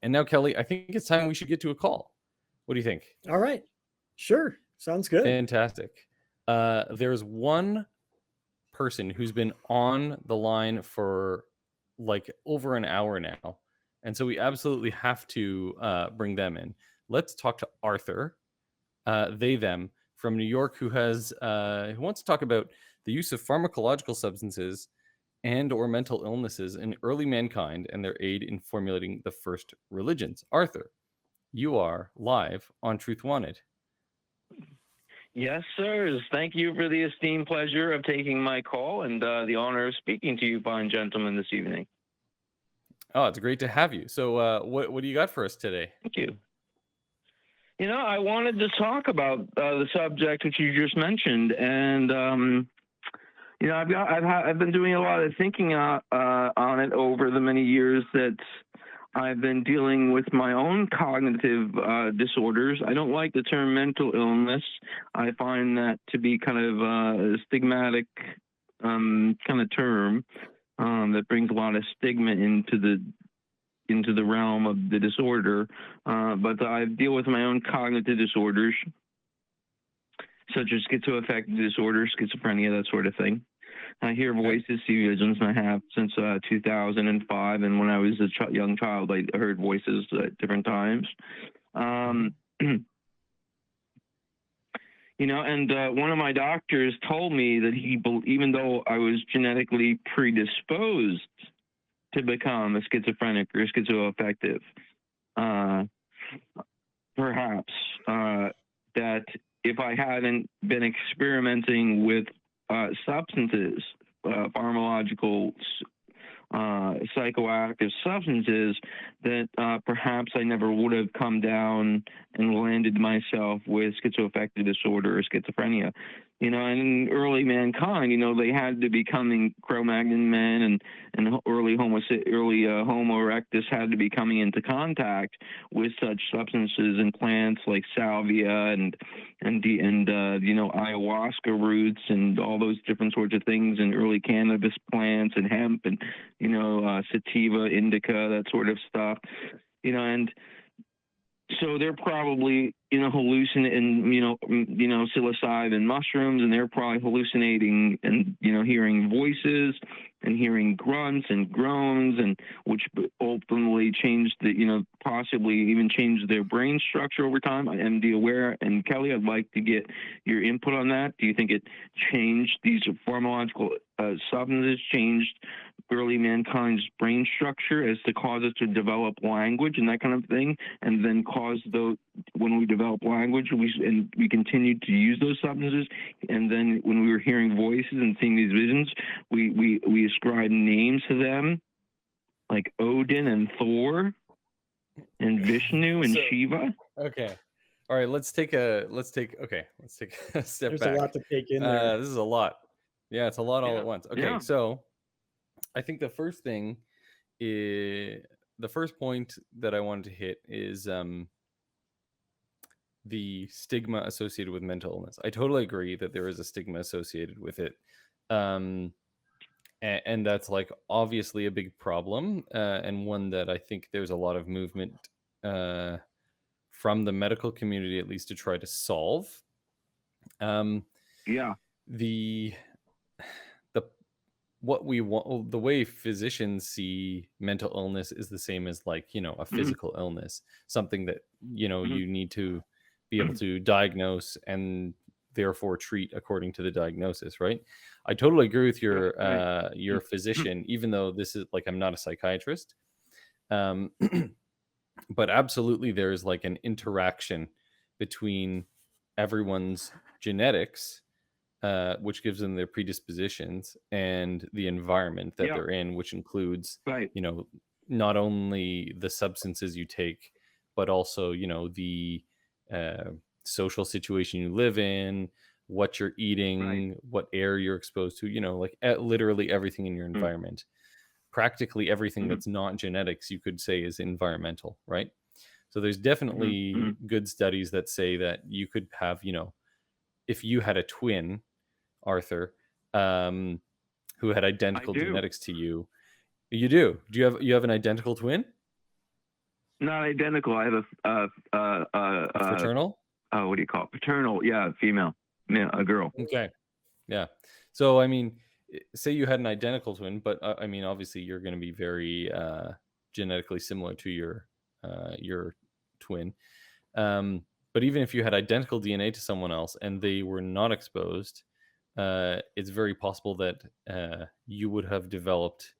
And now, Kelley, I think it's time we should get to a call. What do you think? All right. Sure. Sounds good. Fantastic. There's one person who's been on the line for like over an hour now. And so we absolutely have to bring them in. Let's talk to Arthur, them from New York, who wants to talk about the use of pharmacological substances and or mental illnesses in early mankind and their aid in formulating the first religions. Arthur, you are live on Truth Wanted. Yes, sirs. Thank you for the esteemed pleasure of taking my call and the honor of speaking to you fine gentlemen this evening. Oh, it's great to have you. So what do you got for us today? Thank you. You know, I wanted to talk about the subject which you just mentioned, and you know, I've been doing a lot of thinking on it over the many years that I've been dealing with my own cognitive disorders. I don't like the term mental illness. I find that to be kind of a stigmatic kind of term that brings a lot of stigma into the realm of the disorder. But I deal with my own cognitive disorders, such as schizoaffective disorder, schizophrenia, that sort of thing. I hear voices, see visions, and I have since 2005. And when I was a young child, I heard voices at different times. You know, and one of my doctors told me that even though I was genetically predisposed to become a schizophrenic or schizoaffective, perhaps that if I hadn't been experimenting with substances, pharmacological, psychoactive substances, that perhaps I never would have come down and landed myself with schizoaffective disorder or schizophrenia. You know, and in early mankind, you know, they had to becoming Cro-Magnon men and early Homo erectus had to be coming into contact with such substances and plants like salvia and you know, ayahuasca roots and all those different sorts of things, and early cannabis plants and hemp and, you know, sativa, indica, that sort of stuff. You know, and so they're probably, you know, hallucinating, you know, psilocybin mushrooms, and they're probably hallucinating and, you know, hearing voices and hearing grunts and groans, and which ultimately changed the, you know, possibly even changed their brain structure over time. I am aware. And Kelley, I'd like to get your input on that. Do you think it changed, these pharmacological substances changed early mankind's brain structure as to cause us to develop language and that kind of thing, and then cause when we develop language we continued to use those substances, and then when we were hearing voices and seeing these visions, we ascribed names to them like Odin and Thor and Vishnu and Shiva. Okay. All right, let's take a step There's back. A lot to take in there. This is a lot. Yeah, it's a lot all at once. Okay, Yeah. So I think the first point that I wanted to hit is the stigma associated with mental illness. I totally agree that there is a stigma associated with it. And that's like obviously a big problem, and one that I think there's a lot of movement from the medical community, at least, to try to solve. The way physicians see mental illness is the same as, like, you know, a physical illness, something that, you know, you need to be able to diagnose and therefore treat according to the diagnosis, right? I totally agree with your physician, even though this is like, I'm not a psychiatrist. But absolutely there's like an interaction between everyone's genetics, which gives them their predispositions, and the environment that they're in, which includes, you know, not only the substances you take, but also, you know, the social situation you live in, what you're eating, what air you're exposed to, you know, like literally everything in your environment. Practically everything that's not genetics, you could say, is environmental, right? So there's definitely good studies that say that you could have, you know, if you had a twin, Arthur, who had identical genetics to you. You do? Do you have an identical twin? not identical. I have fraternal. What do you call it? Paternal. Yeah, female, a girl. Okay. Yeah. So I mean, say you had an identical twin, but I mean, obviously you're going to be very genetically similar to your twin. But even if you had identical DNA to someone else and they were not exposed, it's very possible that you would have developed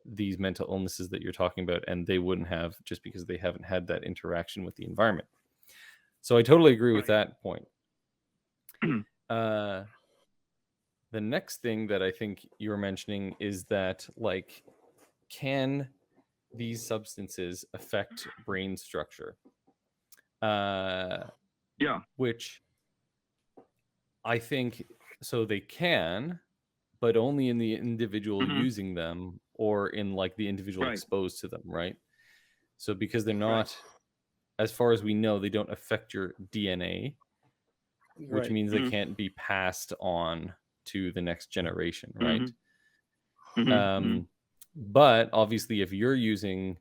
these mental illnesses that you're talking about, and they wouldn't have, just because they haven't had that interaction with the environment. So I totally agree with that point. The next thing that I think you were mentioning is that, like, can these substances affect brain structure? Yeah. Which I think so they can, but only in the individual using them, or in like the individual exposed to them, right? So because they're not, as far as we know, they don't affect your DNA, which means they can't be passed on to the next generation, right? But obviously, if you're using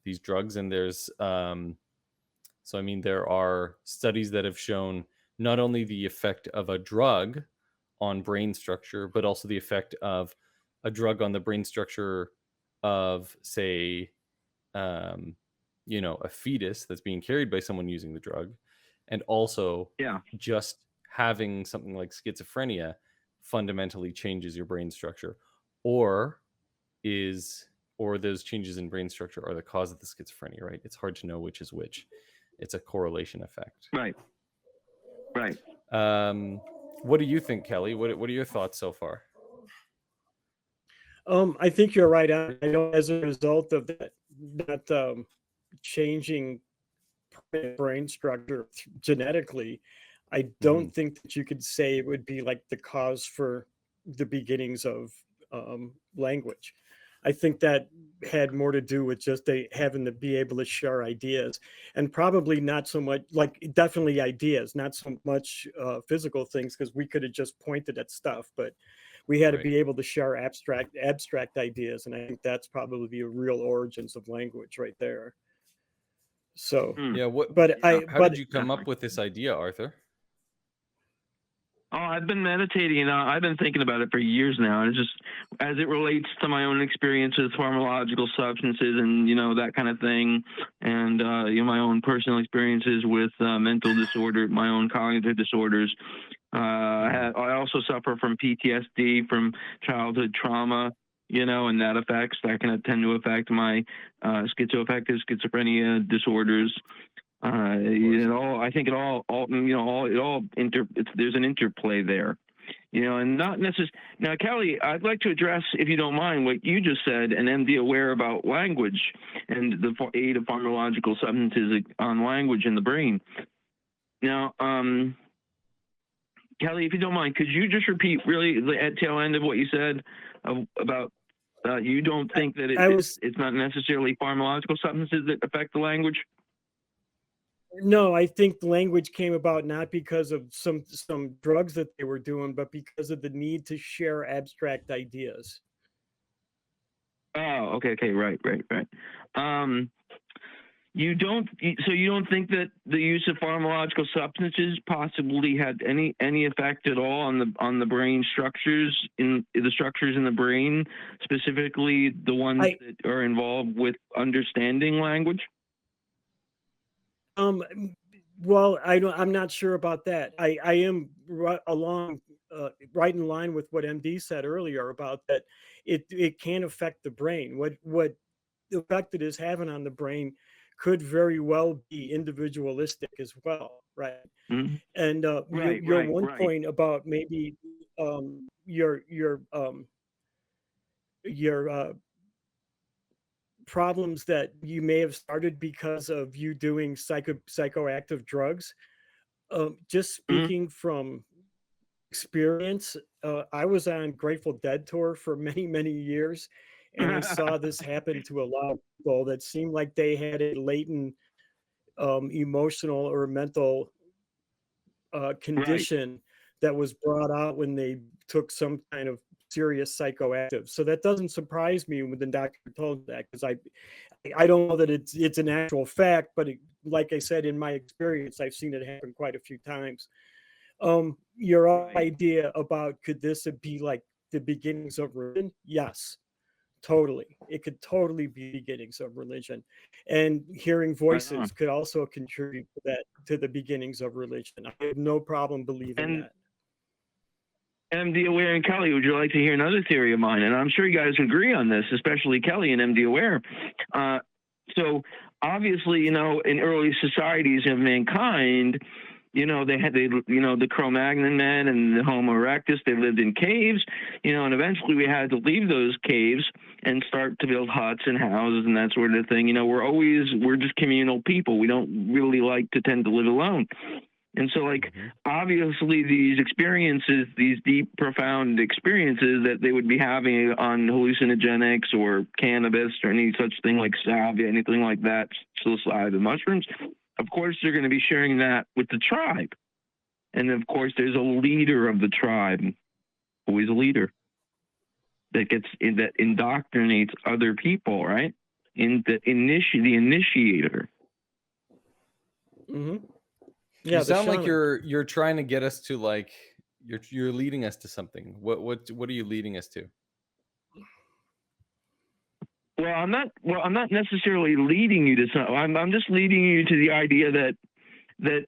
these drugs, and there's so I mean, there are studies that have shown not only the effect of a drug on brain structure, but also the effect of a drug on the brain structure of, say, a fetus that's being carried by someone using the drug. And also just having something like schizophrenia fundamentally changes your brain structure, or those changes in brain structure are the cause of the schizophrenia, right? It's hard to know which is which. It's a correlation effect. Right. What do you think, Kelley? What are your thoughts so far? I think you're right. I know as a result of that changing brain structure genetically, I don't think that you could say it would be like the cause for the beginnings of language. I think that had more to do with just having to be able to share ideas, and probably not so much, like, definitely ideas, not so much physical things, because we could have just pointed at stuff, but we had to be able to share abstract ideas. And I think that's probably the real origins of language right there. So yeah, how did you come up with this idea, Arthur? Oh, I've been meditating, and I've been thinking about it for years now. And it's just, as it relates to my own experience with pharmacological substances and, that kind of thing. And, my own personal experiences with mental disorder, my own cognitive disorders. I also suffer from PTSD from childhood trauma, and that can tend to affect my schizoaffective schizophrenia disorders. I think there's an interplay there, and not necessarily. Now, Kelley, I'd like to address, if you don't mind, what you just said, and then be aware about language and the aid of pharmacological substances on language in the brain. Now, Kelley, if you don't mind, could you just repeat really the tail end of what you said about you don't think that it's not necessarily pharmacological substances that affect the language? No, I think the language came about not because of some drugs that they were doing, but because of the need to share abstract ideas. Oh, okay, right. You don't think that the use of pharmacological substances possibly had any effect at all on the brain structures, in the brain, specifically the ones that are involved with understanding language? Well, I'm not sure about that. I am right in line with what MD said earlier about that. It can affect the brain. What the effect it is having on the brain could very well be individualistic as well, right? Mm-hmm. And your one point about maybe your problems that you may have started because of you doing psychoactive drugs. Just speaking from experience, I was on Grateful Dead tour for many years, and I saw this happen to a lot of people that seemed like they had a latent emotional or mental condition that was brought out when they took some kind of serious psychoactive. So that doesn't surprise me when the doctor told that, because I don't know that it's an actual fact, but like I said, in my experience, I've seen it happen quite a few times. Your idea about could this be like the beginnings of religion? Yes, totally. It could totally be beginnings of religion, and hearing voices could also contribute to the beginnings of religion. I have no problem believing that. MD Aware and Kelley, would you like to hear another theory of mine? And I'm sure you guys agree on this, especially Kelley and MD Aware. So obviously, in early societies of mankind, they had the Cro-Magnon men and the Homo erectus. They lived in caves, and eventually we had to leave those caves and start to build huts and houses and that sort of thing. We're just communal people. We don't really like to tend to live alone. And so, obviously, these experiences, these deep, profound experiences that they would be having on hallucinogenics or cannabis or any such thing like salvia, anything like that, psilocybin mushrooms, of course, they're going to be sharing that with the tribe. And, of course, there's a leader of the tribe, always a leader, that indoctrinates other people, right? The initiator. Mm-hmm. Yeah, you sound like you're trying to get us to you're leading us to something. What are you leading us to? Well, I'm not necessarily leading you to something. I'm just leading you to the idea that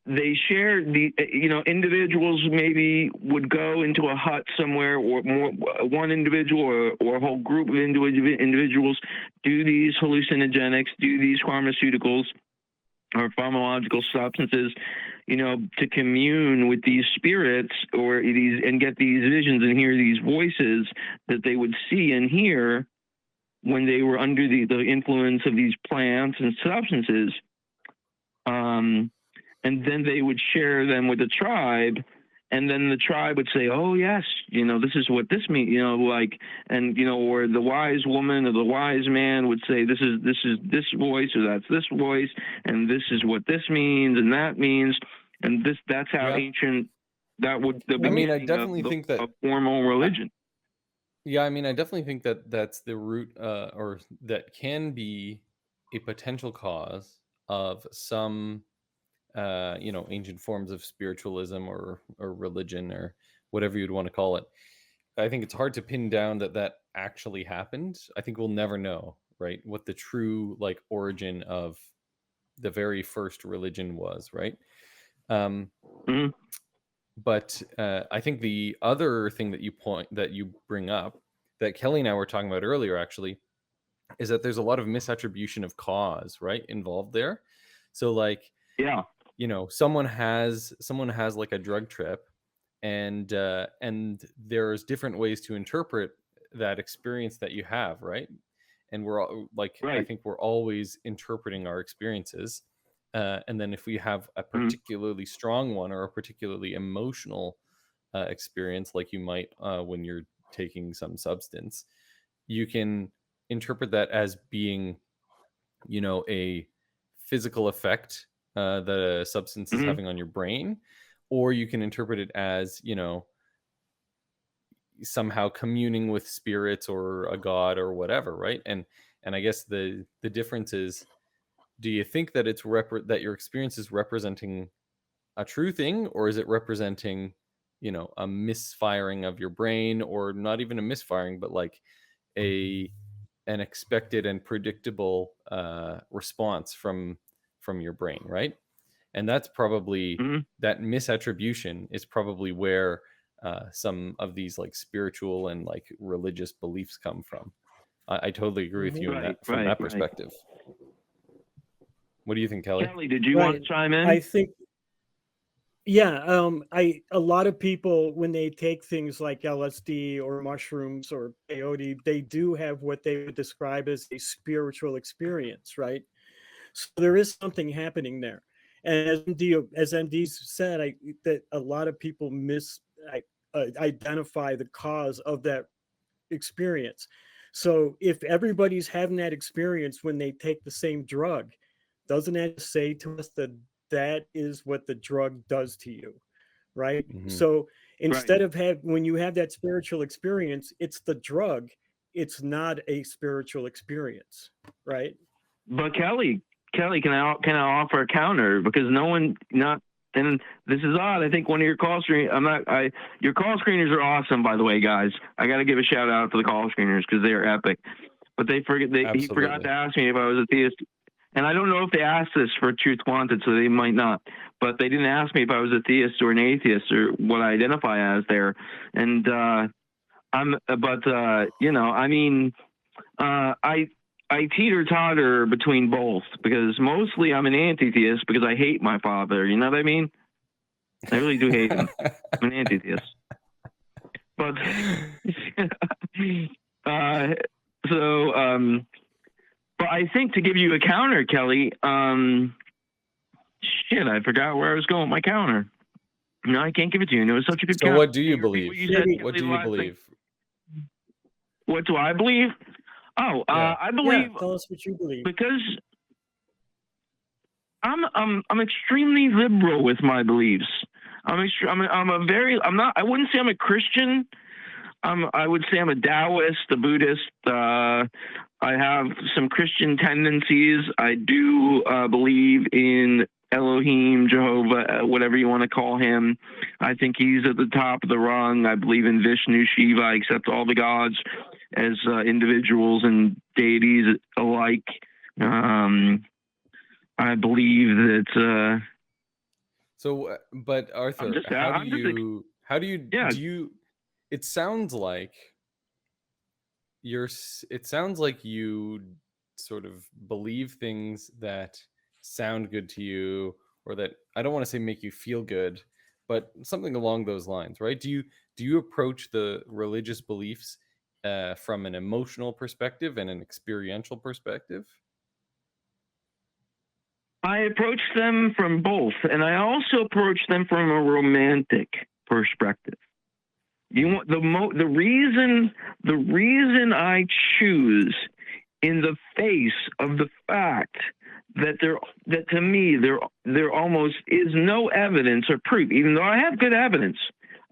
they share individuals maybe would go into a hut somewhere, or one individual or a whole group of individuals do these hallucinogenics, do these pharmaceuticals or pharmacological substances, to commune with these spirits and get these visions and hear these voices that they would see and hear when they were under the influence of these plants and substances. And then they would share them with the tribe, and then the tribe would say, oh yes, this is what this means, or the wise woman or the wise man would say, this is this voice, or that's this voice, and this is what this means and that means, and that's how ancient that would. I definitely think that a formal religion. I definitely think that that's the root, or that can be a potential cause of some ancient forms of spiritualism or religion or whatever you'd want to call it. I think it's hard to pin down that actually happened. I think we'll never know, right, what the true origin of the very first religion was, right? But I think the other thing that you bring up, that Kelley and I were talking about earlier, actually, is that there's a lot of misattribution of cause, right, involved there. So someone has a drug trip, and there's different ways to interpret that experience that you have, right? And we're all I think we're always interpreting our experiences, and then if we have a particularly strong one or a particularly emotional experience, like you might when you're taking some substance, you can interpret that as being a physical effect that a substance is having on your brain, or you can interpret it as somehow communing with spirits or a god or whatever, right? And I guess the difference is, do you think that it's that your experience is representing a true thing, or is it representing a misfiring of your brain, or not even a misfiring, but an expected and predictable response from your brain, right? And that's probably that misattribution is probably where some of these spiritual and religious beliefs come from. I totally agree with you from that perspective. What do you think, Kelley? Kelley, did you want to chime in? I think, a lot of people, when they take things like LSD or mushrooms or peyote, they do have what they would describe as a spiritual experience, right? So there is something happening there. And as MD said, that a lot of people identify the cause of that experience. So if everybody's having that experience when they take the same drug, doesn't that say to us that is what the drug does to you, right? So instead of when you have that spiritual experience, it's the drug, it's not a spiritual experience, right? But Kelley, can I offer a counter? Because no one, not, and this is odd. I think one of your call screeners, your call screeners are awesome, by the way, guys. I got to give a shout out to the call screeners because they are epic. But he forgot to ask me if I was a theist. And I don't know if they asked this for Truth Wanted, so they might not. But they didn't ask me if I was a theist or an atheist or what I identify as there. And I teeter-totter between both because mostly I'm an anti-theist because I hate my father. You know what I mean? I really do hate him. I'm an anti-theist. But but I think to give you a counter, Kelley, I forgot where I was going with my counter. No, I can't give it to you. It was such a good counter. So what do you believe? What do you believe? What do I believe? Oh, yeah. I believe. Yeah, tell us what you believe. Because I'm extremely liberal with my beliefs. I wouldn't say I'm a Christian. I would say I'm a Taoist, a Buddhist. I have some Christian tendencies. I do believe in Elohim, Jehovah, whatever you want to call him. I think he's at the top of the rung. I believe in Vishnu, Shiva. I accept all the gods as individuals and deities alike. I believe that. But Arthur, how do you? It sounds like you sort of believe things that sound good to you, or that, I don't want to say make you feel good, but something along those lines, right? Do you approach the religious beliefs from an emotional perspective and an experiential perspective? I approach them from both, and I also approach them from a romantic perspective. The reason I choose, in the face of the fact that to me there almost is no evidence or proof, even though I have good evidence.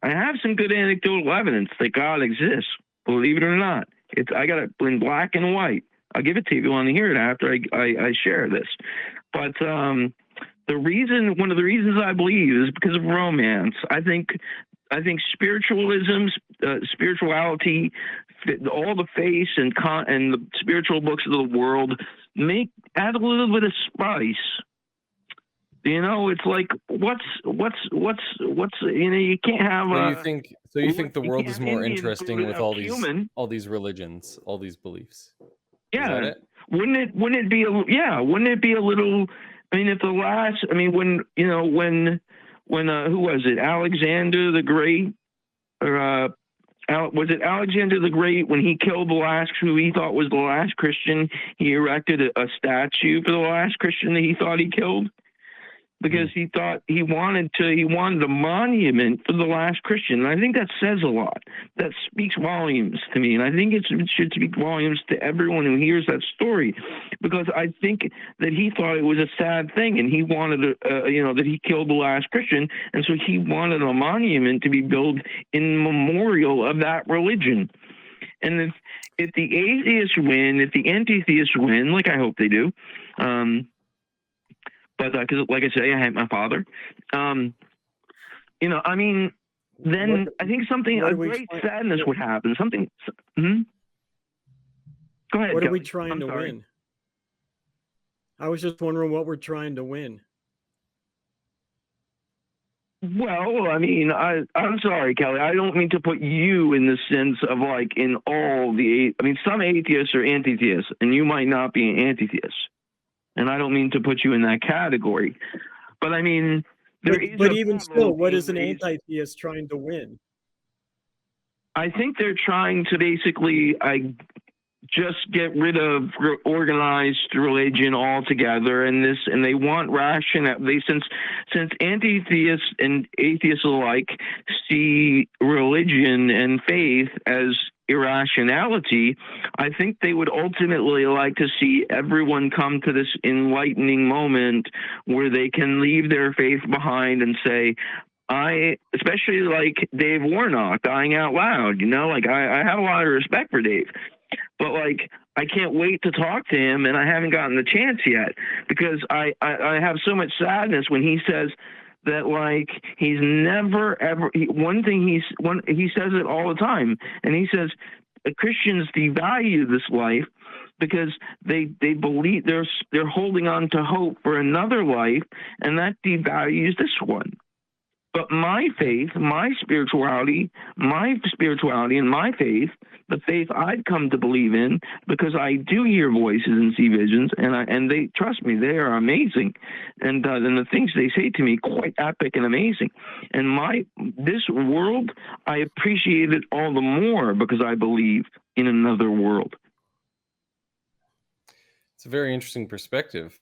I have some good anecdotal evidence that God exists, believe it or not. I got it in black and white. I'll give it to you if you want to hear it after I share this. But one of the reasons I believe is because of romance. I think spiritualism, spirituality, all the faith and the spiritual books of the world add a little bit of spice. You know, it's like what's you can't have. So you think the world is more interesting with all these religions, all these beliefs? Yeah. Is that it? Wouldn't it be a little? I mean, when who was it? Alexander the Great, or was it Alexander the Great, when he killed who he thought was the last Christian? He erected a statue for the last Christian that he thought he killed, because he thought he wanted a monument for the last Christian. And I think that says a lot. That speaks volumes to me, and I think it should speak volumes to everyone who hears that story, because I think that he thought it was a sad thing, and he wanted that he killed the last Christian, and so he wanted a monument to be built in memorial of that religion. And if the atheists win, if the anti-theists win, like I hope they do, but because, like I say, I hate my father. Then I think a great sadness would happen. Go ahead. What are we trying to win? I was just wondering what we're trying to win. Well, I'm sorry, Kelley. I don't mean to put you in the sense of like in all the. Some atheists are anti-theists, and you might not be an anti-theist. And I don't mean to put you in that category, but But even still, what is an anti-theist trying to win? I think they're trying to basically just get rid of organized religion altogether, and they want since anti-theists and atheists alike see religion and faith as irrationality. I think they would ultimately like to see everyone come to this enlightening moment where they can leave their faith behind and say, especially like Dave Warnock dying out loud, I have a lot of respect for Dave, but I can't wait to talk to him, and I haven't gotten the chance yet because I have so much sadness when he says that, like, he's never ever he says it all the time, and he says Christians devalue this life because they believe they're holding on to hope for another life, and that devalues this one. But my faith, my spirituality, and my faith, the faith I've come to believe in, because I do hear voices and see visions, and they trust me, they are amazing, and the things they say to me quite epic and amazing. And this world, I appreciate it all the more because I believe in another world. It's a very interesting perspective.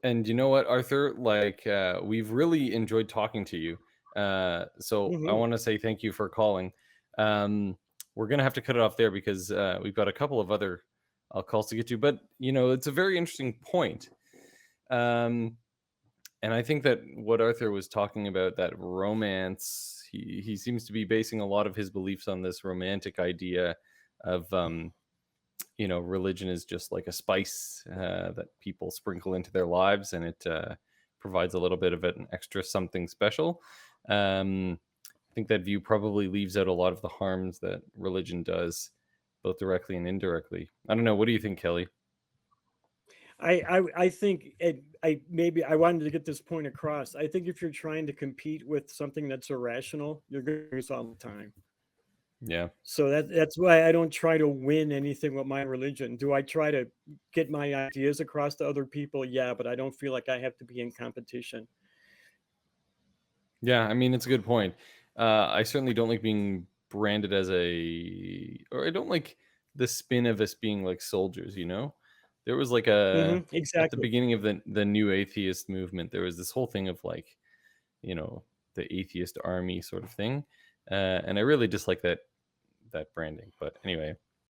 And you know what, Arthur? Like, we've really enjoyed talking to you. So I want to say thank you for calling. We're going to have to cut it off there because we've got a couple of other calls to get to. But, you know, it's a very interesting point. And I think that what Arthur was talking about, that romance, he seems to be basing a lot of his beliefs on this romantic idea of you know, religion is just like a spice that people sprinkle into their lives, and it provides a little bit of an extra something special. I think that view probably leaves out a lot of the harms that religion does, both directly and indirectly. I don't know. What do you think, Kelley? I think maybe I wanted to get this point across. I think if you're trying to compete with something that's irrational, you're going to lose all the time. Yeah. So that's why I don't try to win anything with my religion. Do I try to get my ideas across to other people? Yeah, but I don't feel like I have to be in competition. Yeah, I mean, it's a good point. I certainly don't like being branded as or I don't like the spin of us being like soldiers, you know? There was like at the Exactly. beginning of the new atheist movement, there was this whole thing of like, you know, the atheist army sort of thing. And I really dislike that branding. But anyway,